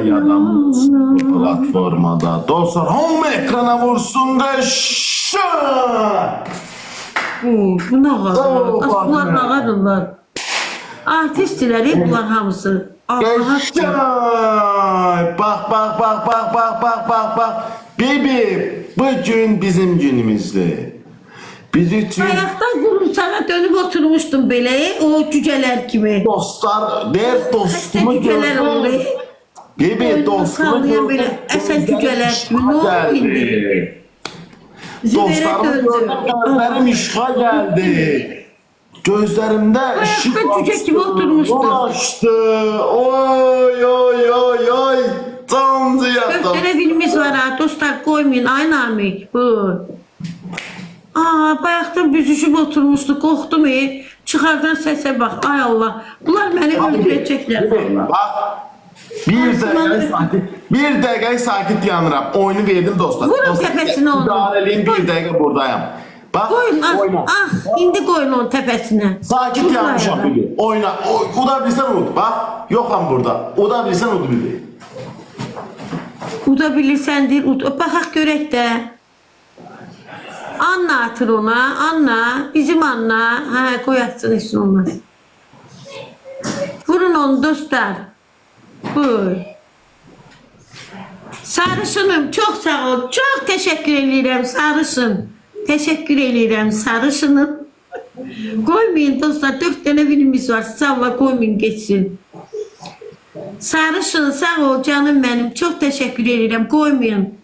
ya da platformada. Dostlar home ekrana vursun da şu. Bu ne kadar? Bunlar ne kadarlar? Artistler hep bunlar hamısı. Allah'a Geçay. Bak. Bibi bugün bizim günümüzdür. Biz üçün Ayaktan qurumsağa dönüb oturmuşdum belə, o cücələr kimi. dostlar, der dostumu Cücələr oldu. gördüm. Bibi dostumu Sallayan belə gördüm. əsən cücələr kimi. Ne oldu indi? Zübərə Dostlarım döndü. gördüm, gözlerim işgal geldi. Gözlerimde ışık Ayakta cüce gibi oturmuştu. Dolaştı. Oy. Tanrı yattım. Göstərə filmimiz var ha, dostlar koymayın, ay Namik, bu. Bayaqdan büzüşüb oturmuşdu, qorxdum çıxardan səsə bax, ay Allah. Bunlar məni öldürəcəklər. Bak. Bir dakika sakit yanıram. Oyunu verdim dostlar. Vurun Dostlar, tepesine onu. müdahaleliyim, bir dakika buradayım. Bak Koyun, oyna. indi koyun onun təpəsinə. Sakit Vurun yanmışam ayağa. bir. Oyna. Udabilirsen ud. Bak yoxam burada. Udabilirsen ud bir. Uda bilirsən deyir, baxaq görək də. Anna atır ona, Anna, bizim Anna. Hə, qoyatsın, heç olmaz. Vurun onu dostlar. Buyur. Sarışınım, çox sağ ol. Çox təşəkkür edirəm, sarışın. Təşəkkür edirəm, sarışınım. Qoymayın dostlar, 4 dənə filmimiz var. Sağla qoymayın geçsin. Sarışın, sağ ol canım benim. Çok teşekkür ederim. Koymayın.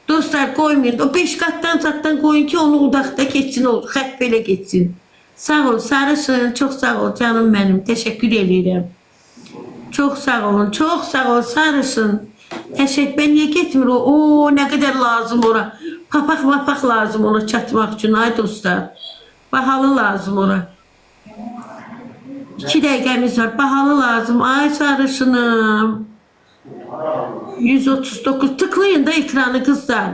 Dostlar koymayın. O 5 kattan koyun ki onu udakta geçsin olur. Xət belə geçsin. Sağ ol sarışın. Çok sağ ol canım benim. Teşekkür ederim. Çok sağ olun. Çok sağ ol sarışın. Teşekkür. Ben niye getmir o? Oo ne kadar lazım ora. Papak lazım ona çatmak için. Ay dostlar. Bahalı lazım ora. 2 dəqiqəmiz var. Bahalı lazım. Ay sarışınım. 139. Tıklayın da ekranı kızlar.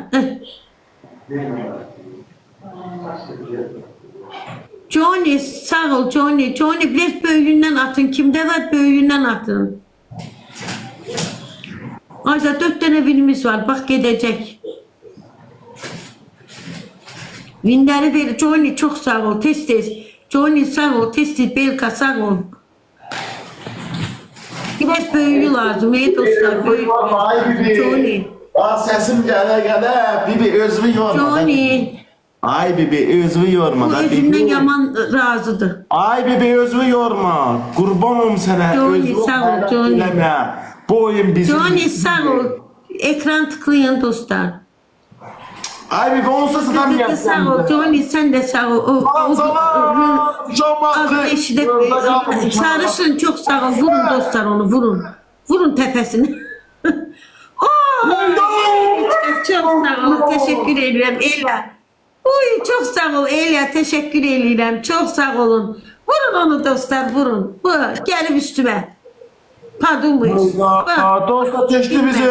Johnny sağ ol Johnny. Johnny biraz böyüğünden atın. Kimde var böyüğünden atın. Ayda 4 tane filmimiz var. Bak gidecek. Vinleri ver. Johnny çok sağ ol. Tez. Johnny sağ ol. Tez. Belka sağ ol. Biraz böyüğü lazım. Ey dostlar böyüğü. Johnny. Bak sesim gele. Bibi özümü yorma. Johnny. Ay Bibi özümü yorma. Bu da özünden Bibi. yaman razıdır. Ay Bibi özümü yorma. Kurbanım sana. Johnny, Özümü sağ ol, hayrat Johnny. dileme. Bu oyun bizim. Johnny sağ ol. Ekran tıklayın dostlar. Ay Bibi olsa satam Sağ ol yapsam. Johnny sen de sağ ol. Adı eşi de sarışın çok sağ ol. Vurun dostlar onu vurun. Vurun tepesini. Çok sağ ol. Teşekkür ederim Ela. Uy çok sağ ol Ela. Teşekkür ederim. Çok sağ olun. Vurun onu dostlar vurun. Bu gelip üstüme. Pardon muyuz? Dostlar teşti bizi.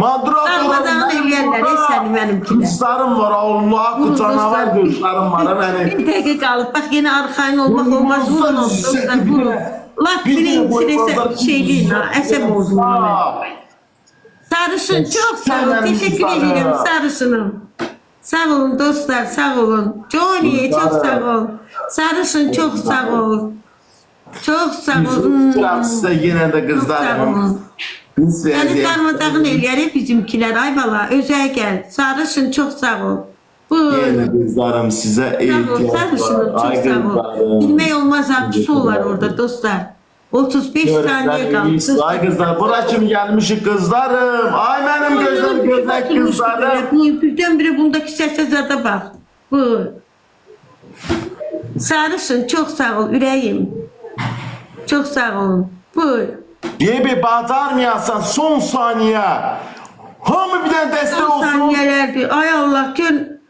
Darmadan eləyərlər səni mənimkilə. Kızlarım var Allah Vurun canavar dostlar. kızlarım var benim. Bir dəqiqə qalıb. Bax yine arxayın olmaq olmaz. Vurun onu dostlar vurun. Laf birinci şey değil ha. Əsəb oldum. Sarışın çok sağ ol. Teşekkür ederim sarışınım. Sağ olun dostlar sağ olun. Johnny çok sağ ol. Sarışın çok sağ ol. Çok sağ olun. Size yine de Çok sağ kızlarım. olun. Səni darmadağın eləyər bizimkilər. Ay bala özəyə gəl. Sarışın çok sağ ol. Bu Yine kızlarım size sağ ol. ihtiyaç Sarışın var. çok sağ ol. Bilmək olmaz akısı olar orada dostlar. 35 saniye kaldı. Ay kızlar bura kim gelmiş kızlarım. Ay benim gözlerim gözler kızlarım. Bu birdenbire bundaki sese zada bak. Bu. Sarışın çok sağ ol yüreğim. Çok sağ olun. Bu. Gibi bağırmayasan son saniye. Hamı bir tane destek Son olsun. saniyelerdi. Ay Allah gün.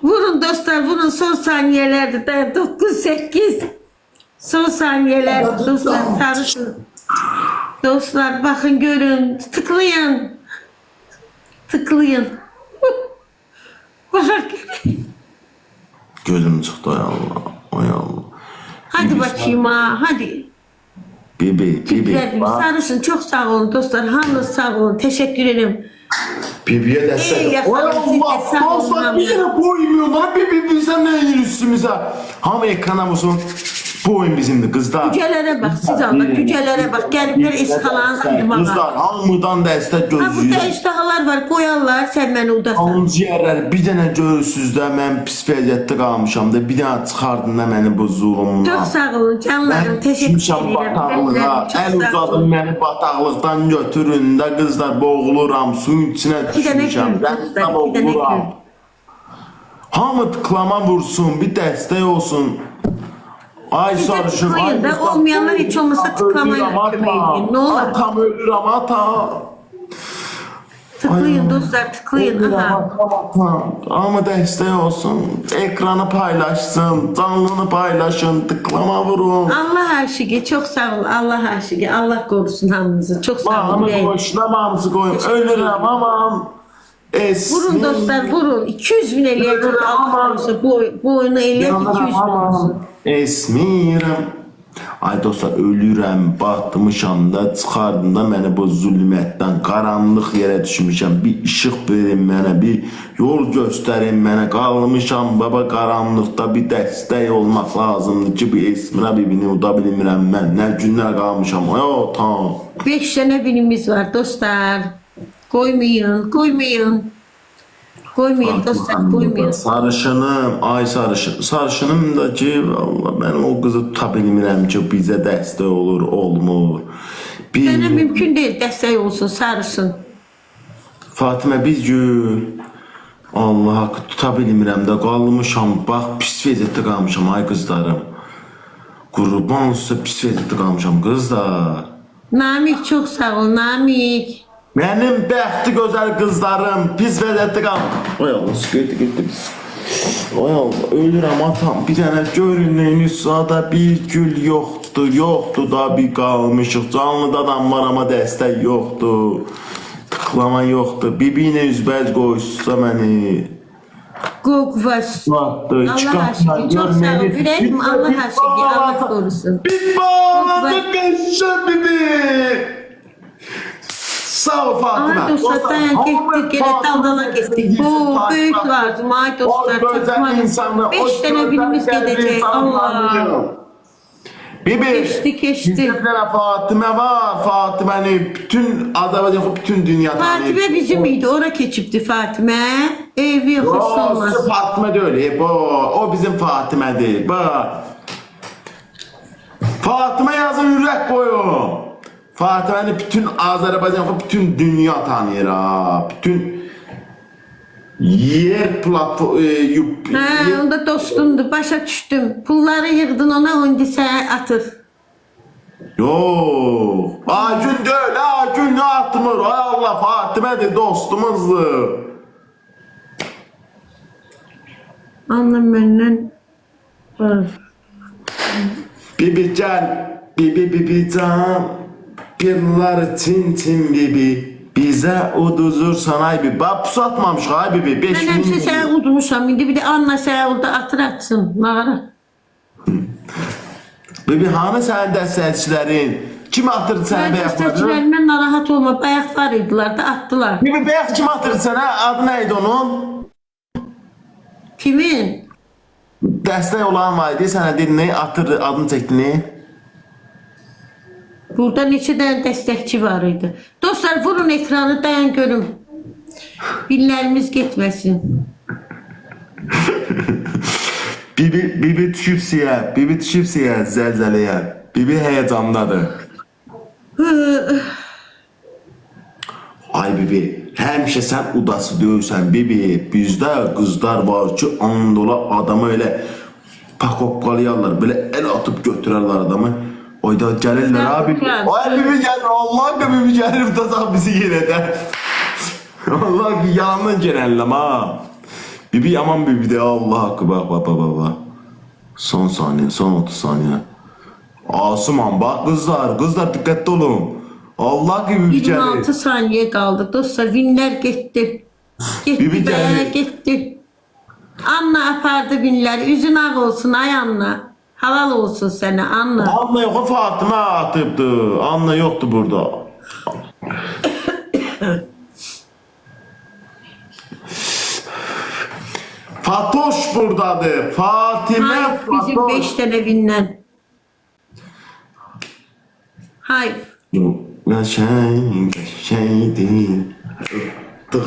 Vurun dostlar vurun son saniyelerdi. 9-8. Son saniyelerdi dostlar sarışın. Dostlar bakın görün. Tıklayın. Tıklayın. Bak. Gözüm çıktı ay Allah. Ay Allah. Hadi bakayım ha hadi. Bibi, Bibi. Sarışın çok sağ olun dostlar. Hamınız sağ olun. Teşekkür ederim. Bibi'ye Ey destek. yakın, Ay siz de Allah, sağ olun dostlar abi. bir yere koymuyorlar. Bibi sen ne yiyin üstümüze? Hamı ekrana vursun. Bu oyun bizimdir kızlar. Cücelere bak siz Allah. Cücelere bak. Gelipler eskalan ayırmağa. Kızlar hamıdan destek Ha burada gözlüyor. iştahalar var. Koyarlar sen beni udasın. Alınca yerler bir dənə görürsüz də mən pis vəziyyətdə qalmışam da bir dənə çıxardın da məni bu zulumdan. Çok sağ olun canlarım. Teşekkür Düşmüşəm ederim. bataqlığa, Çok əl sağ uzadın olun. məni bataqlıqdan götürün də qızlar boğuluram, suyun içinə Bir dənə düşmüşəm, gül, rəqdə dostlar, bir dənə boğuluram. gül. Hamı tıklama vursun, bir dəstək olsun. Ay Siz de sarışın, tıklayın da, qızlar, olmayanlar hiç olmasa tıklamayla ölürəm, kömək ata. edin, ne olur. Atam ölürəm, ata. Tıklayın dostlar tıklayın. Aha. Ama dəstək olsun. Ekranı paylaşsın, canlını paylaşın, tıklama vurun. Allah aşığı çok sağ ol. Allah aşığı. Allah korusun hamınızı. Çok sağ olun. Bağımı boşlamamızı koyun. Ölürəm aman. Vurun dostlar vurun. 200 bin eləyəcək. Allah korusun. Bu oyunu eləyək 200 bin olsun. Esmirəm. Ay dostlar ölürəm, batmışam da, çıxardın da məni bu zülmətdən, qaranlıq yerə düşmüşəm. Bir işıq verin mənə, bir yol göstərin mənə. Qalmışam baba qaranlıqda, bir dəstək olmaq lazımdır ki, bir Esmirə bibini uda bilmirəm mən. Nə günlər qalmışam. Ay o tam. 5 dənə binimiz var dostlar. Koymayın, koymayın. Koymayın dostlar, koymayın. Sarışınım, ay sarışın. Sarışınım da ki, Allah mən o qızı tuta bilmirəm ki, bizə dəstək olur, olmur. Sənə mümkün deyil dəstək olsun, sarışın. Fatimə bir gün Allah haqqı tuta bilmirəm də qalmışam. Bax pis vəziyyətdə qalmışam ay qızlarım. Qurban olsa pis vəziyyətdə qalmışam qızlar. Namik çok sağ ol, Namik. Mənim bəxti gözəl qızlarım pis vəziyyətdə qalmışam. Ay Allah, getdi biz. Ay Allah, ölürəm atam. Bir dənə görünün üsada bir gül yoxdur da bir qalmışıq. Canlıda adam var amma dəstək yoxdur. Tıklama yoxdur. Bibi ilə üzbəz qoysa məni. Gogvas. Vaxtdır, Allah aşkına çok sağ ol. Yüreğim Allah aşkına Allah korusun. Bir bağladı qəşşə bibi. Sağ ol Fatıma. Ay dostlar dayan gittik gene daldala gittik. Bu büyük lazım. Ay dostlar çok 5 tane birimiz gidecek. Allah. Bibi. Geçti. Bizde bir tane Fatıma var. Fatıma'nın bütün Azerbaycan, bütün dünya tanıyor. Fatime bizim miydi? Ora geçipti Fatime. Evi yok hoş O olmaz. sizin Fatıma değil. O bizim Fatıma değil. Fatıma yazın yürek koyun. Fatıma'nın bütün Azerbaycan, bütün dünya tanıyor ha. Bütün yer platformu. Ha, onda dostumdu. Başa düştüm. Pulları yığdın ona onu sen atır. Yok. Acun değil. Acun ne atmır. Ay Allah Fatıma de dostumuzdur. Anlam benden. Var. Bibi gel. Bibi can. Birler tin bibi. Bize uduzur sanay bir. Bak pusu atmamış ay bibi. 5 Ben hepsi sen udmuşam. Şimdi bir de Anna sen orada atır atsın. Mağara. Bibi hanı sənin dəstəkçilərin? Kim atırdı sənə Ben bəyəkləri? destekçilerimden narahat olma. Bayak var idiler de attılar. Bibi bəyək kim atırdı sənə? Adı nə idi onun? Kimin? Dəstək olan var idi. Sənə dedi nə? Atırdı adını çəkdini. Burada neçə tane destekçi var idi. Dostlar vurun ekranı dayan görüm. Binlerimiz gitmesin. Bibi düşüb siyə zəlzələyə. Bibi həyəcandadır. Ay bibi, həmişə sən udası deyirsən bibi. Bizdə qızlar var ki, andola adamı elə pakopqalayarlar, belə el atıp götürərlər adamı. Oyda gəlirlər abi. Ay bibi gəlir, Allah bibi gəlir tutacaq bizi yenə də. Allah ki yalandan gəlirlər ha. Bibi aman bibi de Allah haqqı bak. Son saniye, son 30 saniye. Asuman bak kızlar dikkatli olun. Allah gibi bir 26 saniye kaldı. Dostlar vinler gitti. Bibi Gitti be geldi. gitti. Anna apardı vinler. Yüzün ağ olsun ay Anna. Halal olsun sənə Anna. Anna yox, Fatıma atıbdı. Anna yoktu burada. Fatoş buradadır. Fatime Hayır bizim Fatoş. 5 tane evindən. Hayır. Şey değil.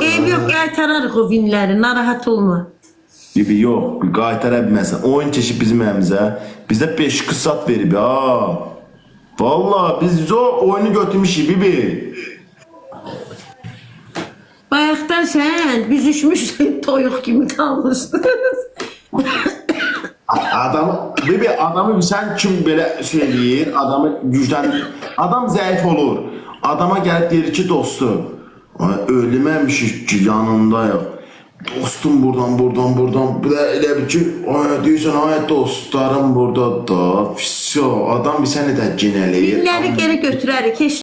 Ev yok qaytararıq o vinləri narahat olma. Bibi yok, qaytara bilməsən. Oyun keçib bizim əlimizə. Bizə 5 qısat verib ha. Vallahi biz o oyunu götürmüşük bibi. Bayaqdan sən büzüşmüşsən toyuq kimi qalmışsın. Bibi adamı sen kim belə söyləyir, adamı gücdən, adam zəif olur. Adama gəlib deyir ki dostum, ölməmişik ki yanındayıq. Dostum buradan, bir də elə bir ki, deyirsən, ay dostlarım burada da, fisyo, adam bir səni də cinələyir. Vinləri geri götürərik. Heç